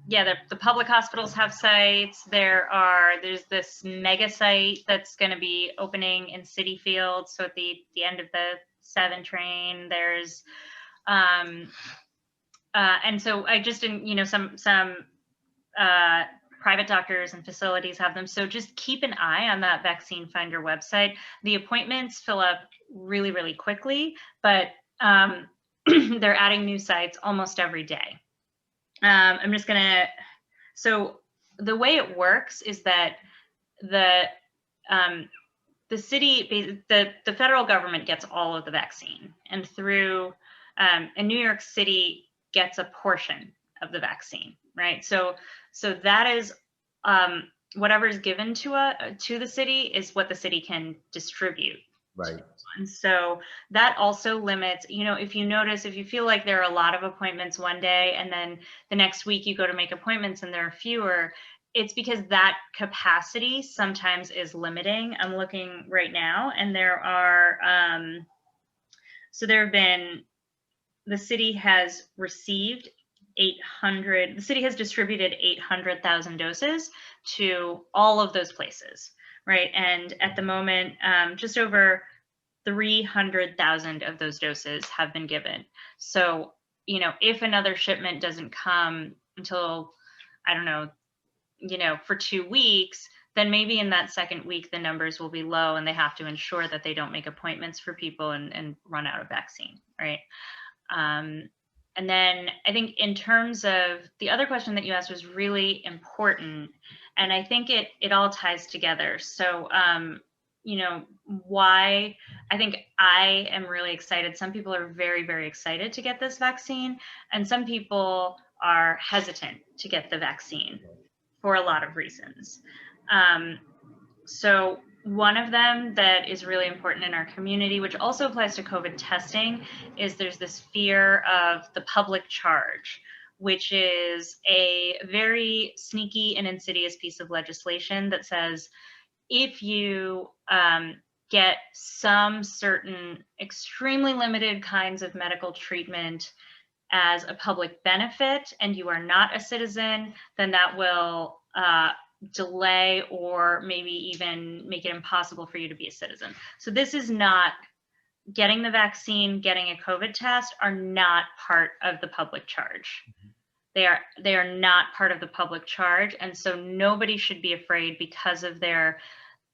Yeah, the public hospitals have sites. There's this mega site that's going to be opening in City Field. So at the end of the 7 train, there's and so I just didn't, some private doctors and facilities have them. So just keep an eye on that Vaccine Finder website. The appointments fill up really, really quickly, but they're adding new sites almost every day. I'm just gonna, so the way it works is that the city, the federal government gets all of the vaccine, and through, and New York City gets a portion of the vaccine, right? So that is whatever is given to the city is what the city can distribute. Right. And so that also limits, if you feel like there are a lot of appointments one day and then the next week you go to make appointments and there are fewer, it's because that capacity sometimes is limiting. I'm looking right now, and there are, the city has received the city has distributed 800,000 doses to all of those places, right? And at the moment, just over 300,000 of those doses have been given. So, if another shipment doesn't come until, I don't know, for 2 weeks, then maybe in that second week, the numbers will be low and they have to ensure that they don't make appointments for people and run out of vaccine, right? And then I think in terms of the other question that you asked was really important, and I think it all ties together. So, why I think I am really excited. Some people are very, very excited to get this vaccine, and some people are hesitant to get the vaccine for a lot of reasons. So one of them that is really important in our community, which also applies to COVID testing, is there's this fear of the public charge, which is a very sneaky and insidious piece of legislation that says if you get some certain extremely limited kinds of medical treatment as a public benefit and you are not a citizen, then that will delay or maybe even make it impossible for you to be a citizen. So this is not, getting the vaccine, getting a COVID test are not part of the public charge. They are not part of the public charge. And so nobody should be afraid because of their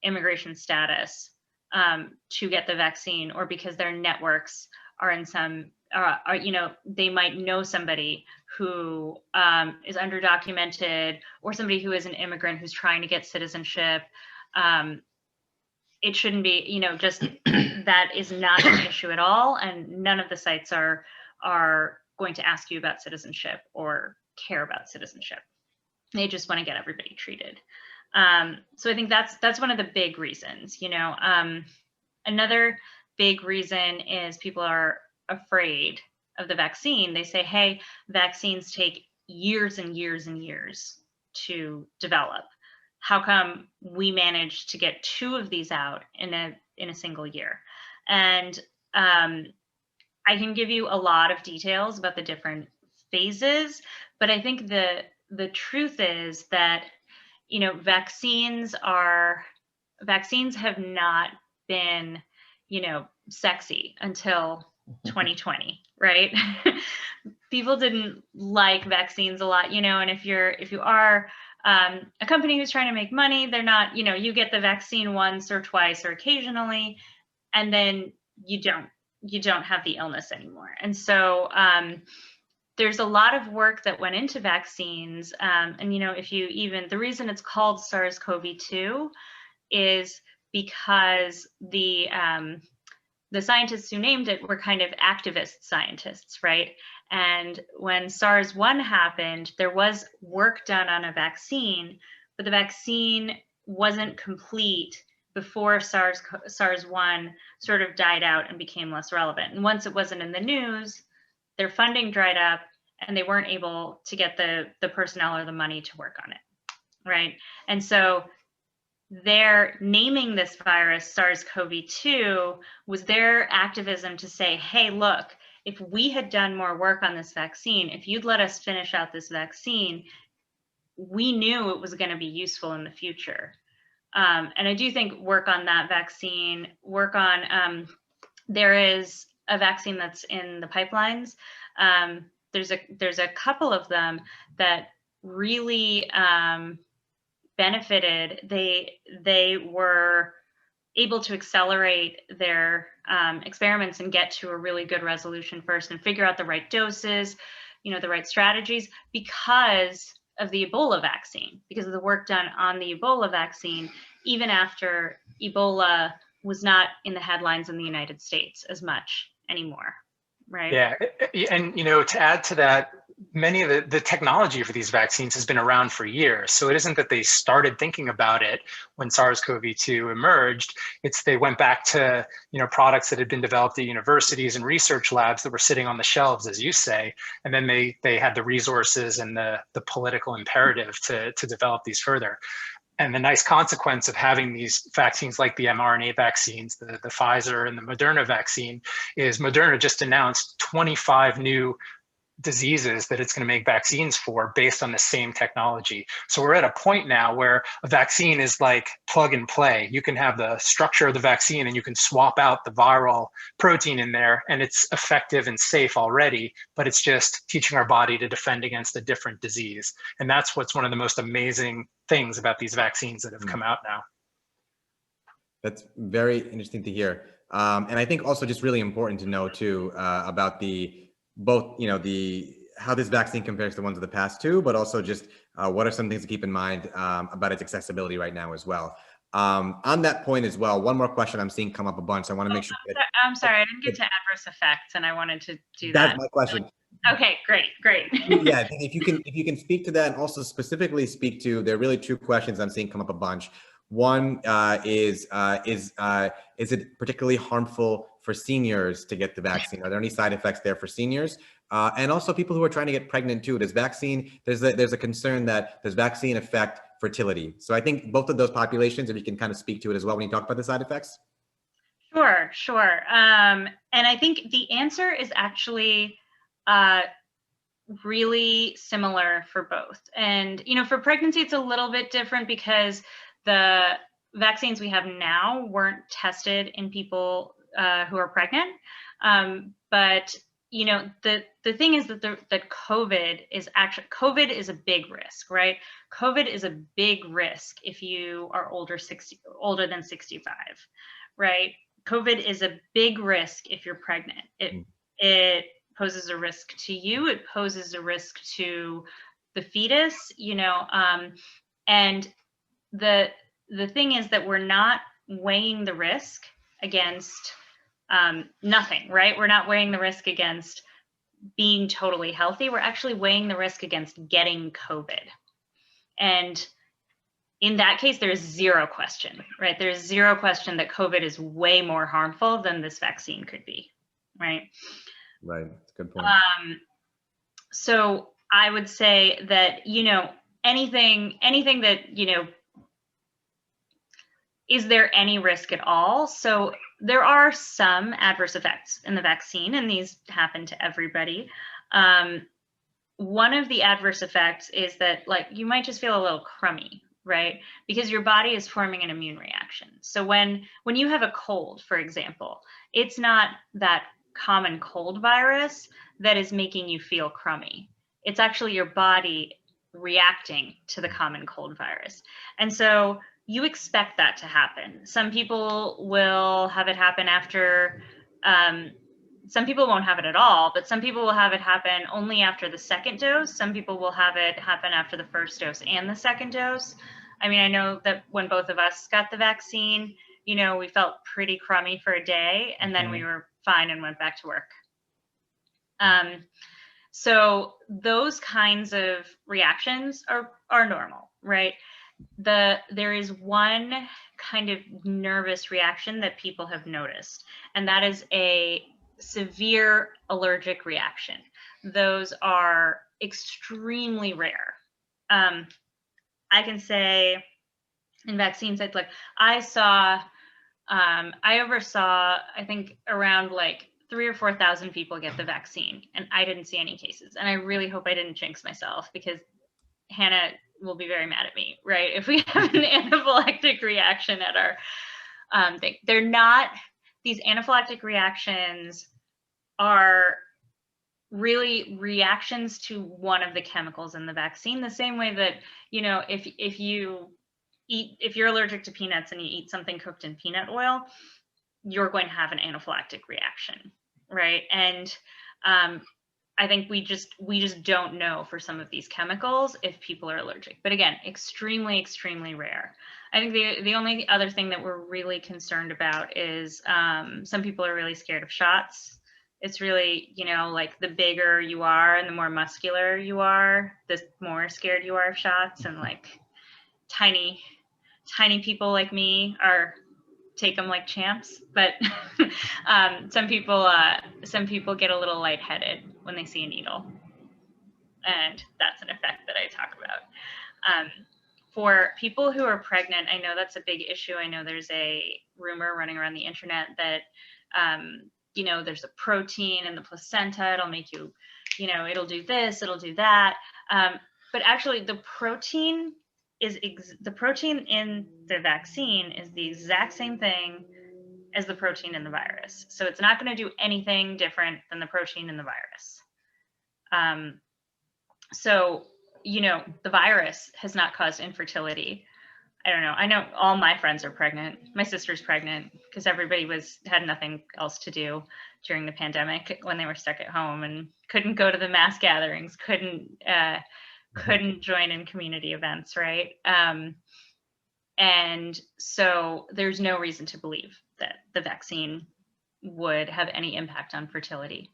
immigration status to get the vaccine, or because their networks are in some, they might know somebody who is underdocumented, or somebody who is an immigrant who's trying to get citizenship. It shouldn't be, just that is not an issue at all. And none of the sites are going to ask you about citizenship or care about citizenship. They just want to get everybody treated. So I think that's one of the big reasons. Another big reason is people are afraid of the vaccine. They say, hey, vaccines take years and years and years to develop. How come we managed to get 2 of these out in a single year? And I can give you a lot of details about the different phases, but I think the truth is that vaccines have not been sexy until 2020, right? People didn't like vaccines a lot, and if you are a company who's trying to make money, they're not, you get the vaccine once or twice or occasionally, and then you don't have the illness anymore. And so there's a lot of work that went into vaccines. And the reason it's called SARS-CoV-2 is because the scientists who named it were kind of activist scientists, right? And when SARS-1 happened, there was work done on a vaccine, but the vaccine wasn't complete before SARS-1 sort of died out and became less relevant. And once it wasn't in the news, their funding dried up and they weren't able to get the personnel or the money to work on it, right? And so their naming this virus SARS-CoV-2 was their activism to say, hey, look, if we had done more work on this vaccine, if you'd let us finish out this vaccine, we knew it was going to be useful in the future. And I do think work on that vaccine, there is a vaccine that's in the pipelines. There's a couple of them that really benefited. They were able to accelerate their experiments and get to a really good resolution first and figure out the right doses, the right strategies because of the Ebola vaccine, because of the work done on the Ebola vaccine, even after Ebola was not in the headlines in the United States as much anymore, right? Yeah, and to add to that, many of the technology for these vaccines has been around for years. So it isn't that they started thinking about it when SARS-CoV-2 emerged. It's they went back to products that had been developed at universities and research labs that were sitting on the shelves, as you say, and then they had the resources and the political imperative to develop these further. And the nice consequence of having these vaccines like the mRNA vaccines, the Pfizer and the Moderna vaccine, is Moderna just announced 25 new diseases that it's going to make vaccines for based on the same technology. So we're at a point now where a vaccine is like plug and play. You can have the structure of the vaccine and you can swap out the viral protein in there and it's effective and safe already, but it's just teaching our body to defend against a different disease. And that's what's one of the most amazing things about these vaccines that have come out now. That's very interesting to hear. And I think also just really important to know too about how this vaccine compares to ones of the past too, but also just what are some things to keep in mind about its accessibility right now as well. On that point as well, one more question I'm seeing come up a bunch. So I want to make sure. I'm sorry, I didn't get to adverse effects, and I wanted to do that. That's my question. Okay, great. Yeah, if you can speak to that, and also specifically speak to, there are really two questions I'm seeing come up a bunch. One is it particularly harmful for seniors to get the vaccine? Are there any side effects there for seniors? And also people who are trying to get pregnant too. There's a concern that does vaccine affect fertility? So I think both of those populations, if you can kind of speak to it as well when you talk about the side effects. Sure. And I think the answer is actually really similar for both. And, for pregnancy, it's a little bit different because the vaccines we have now weren't tested in people who are pregnant. But, the thing is that COVID is a big risk, right? COVID is a big risk if you are older than 65, right? COVID is a big risk if you're pregnant. It poses a risk to you. It poses a risk to the fetus, and the thing is that we're not weighing the risk against nothing, right? We're not weighing the risk against being totally healthy. We're actually weighing the risk against getting COVID. And in that case, there's zero question, right? There's zero question that COVID is way more harmful than this vaccine could be, right? Right, that's a good point. So I would say that, anything that, is there any risk at all? So there are some adverse effects in the vaccine, and these happen to everybody. One of the adverse effects is that, you might just feel a little crummy, right? Because your body is forming an immune reaction. So when you have a cold, for example, it's not that common cold virus that is making you feel crummy. It's actually your body reacting to the common cold virus. And so you expect that to happen. Some people will have it happen after, some people won't have it at all, but some people will have it happen only after the second dose. Some people will have it happen after the first dose and the second dose. I mean, I know that when both of us got the vaccine, we felt pretty crummy for a day, and then we were fine and went back to work. So those kinds of reactions are normal, right? There is one kind of nervous reaction that people have noticed, and that is a severe allergic reaction. Those are extremely rare. I can say in vaccines, it's like I oversaw, I think around like 3,000 or 4,000 people get the vaccine, and I didn't see any cases. And I really hope I didn't jinx myself, because Hannah will be very mad at me, right? If we have an anaphylactic reaction at our thing. They're not, these anaphylactic reactions are really reactions to one of the chemicals in the vaccine, the same way that, you know, if you're allergic to peanuts and you eat something cooked in peanut oil, you're going to have an anaphylactic reaction, right? And I think we just don't know for some of these chemicals if people are allergic. But again, extremely, extremely rare. I think the only other thing that we're really concerned about is some people are really scared of shots. It's really, you know, like the bigger you are and the more muscular you are, the more scared you are of shots. And like tiny people like me take them like champs, but some people get a little lightheaded when they see a needle, and that's an effect that I talk about. For people who are pregnant, I know that's a big issue. I know there's a rumor running around the internet that you know, there's a protein in the placenta, it'll make you, you know, it'll do this, it'll do that, but actually the protein in the vaccine is the exact same thing as the protein in the virus. So it's not going to do anything different than the protein in the virus. So, you know, the virus has not caused infertility. I don't know. I know all my friends are pregnant. My sister's pregnant because everybody had nothing else to do during the pandemic when they were stuck at home and couldn't go to the mass gatherings, couldn't join in community events, right? And so there's no reason to believe that the vaccine would have any impact on fertility.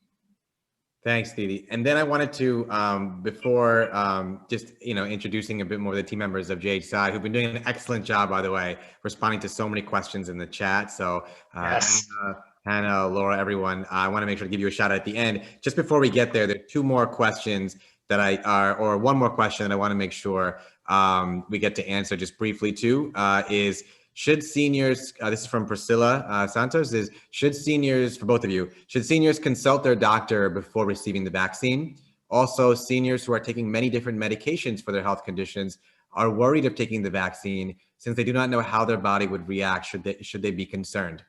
Thanks, Didi. And then I wanted to, before just, you know, introducing a bit more of the team members of JHSI, who've been doing an excellent job, by the way, responding to so many questions in the chat. So Yes. Hannah, Laura, everyone, I want to make sure to give you a shout out at the end. Just before we get there, there are two more questions that or one more question that I want to make sure we get to answer just briefly too, is should seniors, this is from Priscilla Santos, should seniors, for both of you, should seniors consult their doctor before receiving the vaccine? Also, seniors who are taking many different medications for their health conditions are worried of taking the vaccine since they do not know how their body would react should they be concerned.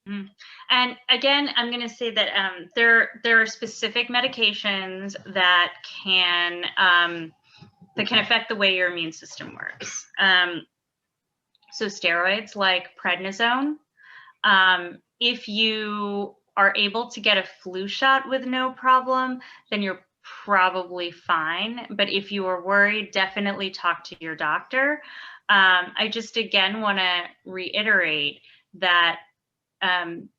And again, I'm going to say that there are specific medications that can affect the way your immune system works. So steroids like prednisone, if you are able to get a flu shot with no problem, then you're probably fine. But if you are worried, definitely talk to your doctor. I just again want to reiterate that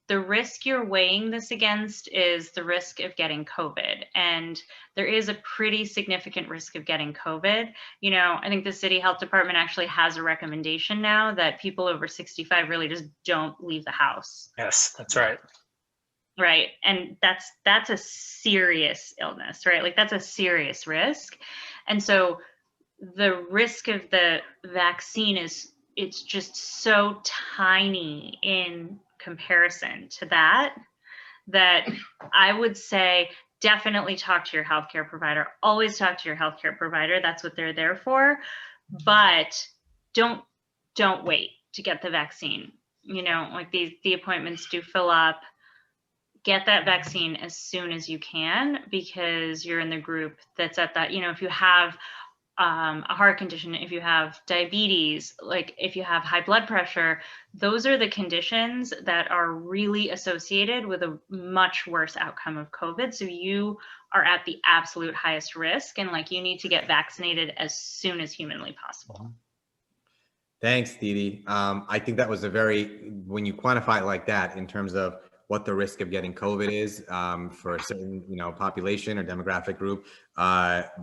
the risk you're weighing this against is the risk of getting COVID. And there is a pretty significant risk of getting COVID. You know, I think the city health department actually has a recommendation now that people over 65 really just don't leave the house. Yes, that's right. Right. And that's a serious illness, right? Like that's a serious risk. And so the risk of the vaccine it's just so tiny in comparison to that I would say definitely talk to your healthcare provider. Always talk to your healthcare provider. That's what they're there for. But don't wait to get the vaccine. You know, like the appointments do fill up. Get that vaccine as soon as you can because you're in the group that's at that, you know, if you have a heart condition, if you have diabetes, like if you have high blood pressure, those are the conditions that are really associated with a much worse outcome of COVID. So you are at the absolute highest risk and like you need to get vaccinated as soon as humanly possible. Thanks, Didi. I think that was when you quantify it like that in terms of what the risk of getting COVID is for a certain, population or demographic group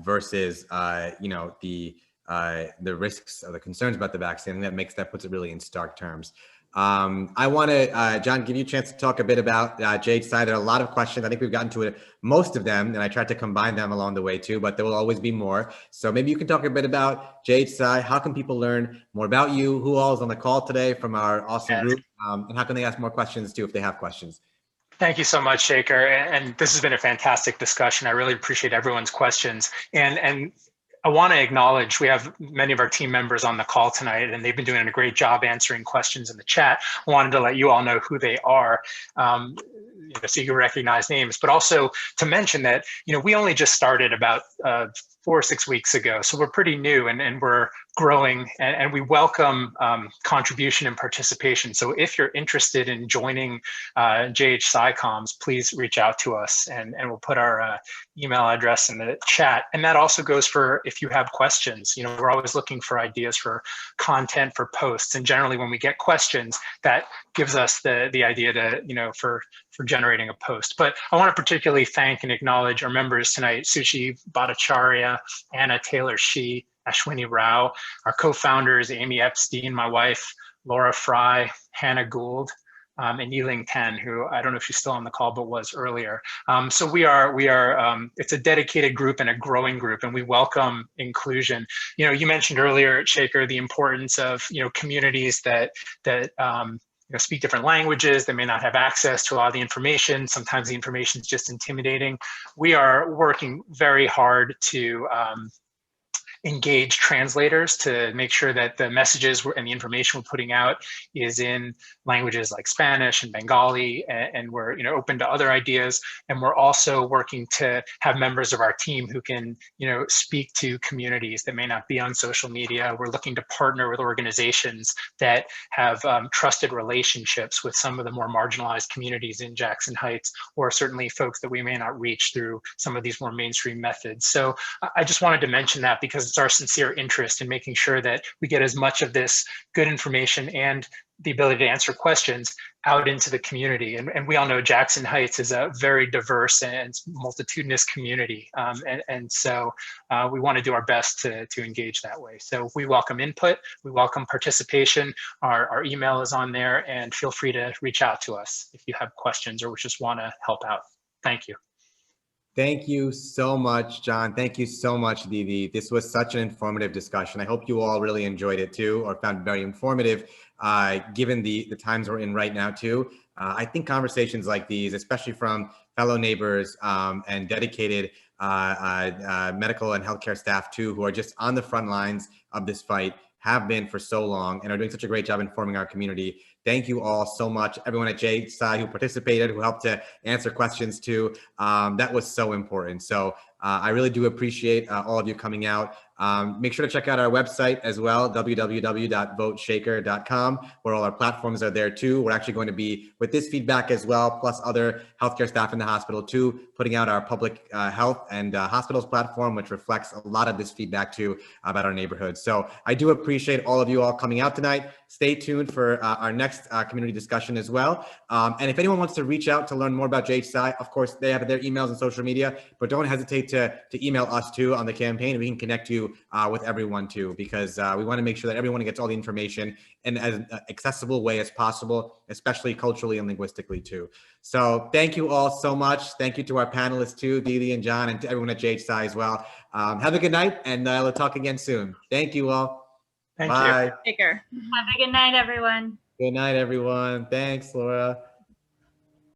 versus, the risks or the concerns about the vaccine. And that puts it really in stark terms. I want to, John, give you a chance to talk a bit about JHSI. There are a lot of questions. I think we've gotten to it, most of them, and I tried to combine them along the way too, but there will always be more. So maybe you can talk a bit about JHSI. How can people learn more about you? Who all is on the call today from our awesome group? And how can they ask more questions too if they have questions? Thank you so much, Shekar. And this has been a fantastic discussion. I really appreciate everyone's questions. And I want to acknowledge we have many of our team members on the call tonight, and they've been doing a great job answering questions in the chat. I wanted to let you all know who they are, so you can recognize names, but also to mention that, we only just started about 4 or 6 weeks ago. So we're pretty new and we're growing, and we welcome contribution and participation. So if you're interested in joining JH SciComms, please reach out to us, and we'll put our email address in the chat. And that also goes for if you have questions. We're always looking for ideas for content for posts. And generally when we get questions, that gives us the idea to, for generating a post. But I want to particularly thank and acknowledge our members tonight: Sushi Bhattacharya, Anna Taylor-Shee, Ashwini Rao, our co-founders, Amy Epstein, my wife, Laura Fry, Hannah Gould, and Yiling Tan, who I don't know if she's still on the call, but was earlier. So we are. It's a dedicated group and a growing group, and we welcome inclusion. You mentioned earlier, Shekar, the importance of communities that speak different languages. They may not have access to a lot of the information. Sometimes the information is just intimidating. We are working very hard to engage translators to make sure that the messages and the information we're putting out is in languages like Spanish and Bengali, and we're open to other ideas. And we're also working to have members of our team who can speak to communities that may not be on social media. We're looking to partner with organizations that have trusted relationships with some of the more marginalized communities in Jackson Heights, or certainly folks that we may not reach through some of these more mainstream methods. So I just wanted to mention that because it's our sincere interest in making sure that we get as much of this good information and the ability to answer questions out into the community. And we all know Jackson Heights is a very diverse and multitudinous community. And so we want to do our best to engage that way. So we welcome input, we welcome participation. Our email is on there, and feel free to reach out to us if you have questions or just want to help out. Thank you. Thank you so much, John. Thank you so much, Didi. This was such an informative discussion. I hope you all really enjoyed it too, or found it very informative, given the times we're in right now too. I think conversations like these, especially from fellow neighbors and dedicated medical and healthcare staff too, who are just on the front lines of this fight, have been for so long and are doing such a great job informing our community. Thank you all so much. Everyone at JHSI who participated, who helped to answer questions too. That was so important. So I really do appreciate all of you coming out. Make sure to check out our website as well, www.voteshekar.com, where all our platforms are there too. We're actually going to be, with this feedback as well, plus other healthcare staff in the hospital too, putting out our public health and hospitals platform, which reflects a lot of this feedback too about our neighborhood. So I do appreciate all of you all coming out tonight. Stay tuned for our next community discussion as well. And if anyone wants to reach out to learn more about JHSI, of course, they have their emails and social media, but don't hesitate to email us too on the campaign. We can connect you with everyone too, because we want to make sure that everyone gets all the information in as accessible way as possible, especially culturally and linguistically too. So thank you all so much. Thank you to our panelists too, Didi and John, and to everyone at JHSI as well. Have a good night, and we'll talk again soon. Thank you all. Thank Bye. you. Have a good night, everyone. Good night, everyone. Thanks, Laura.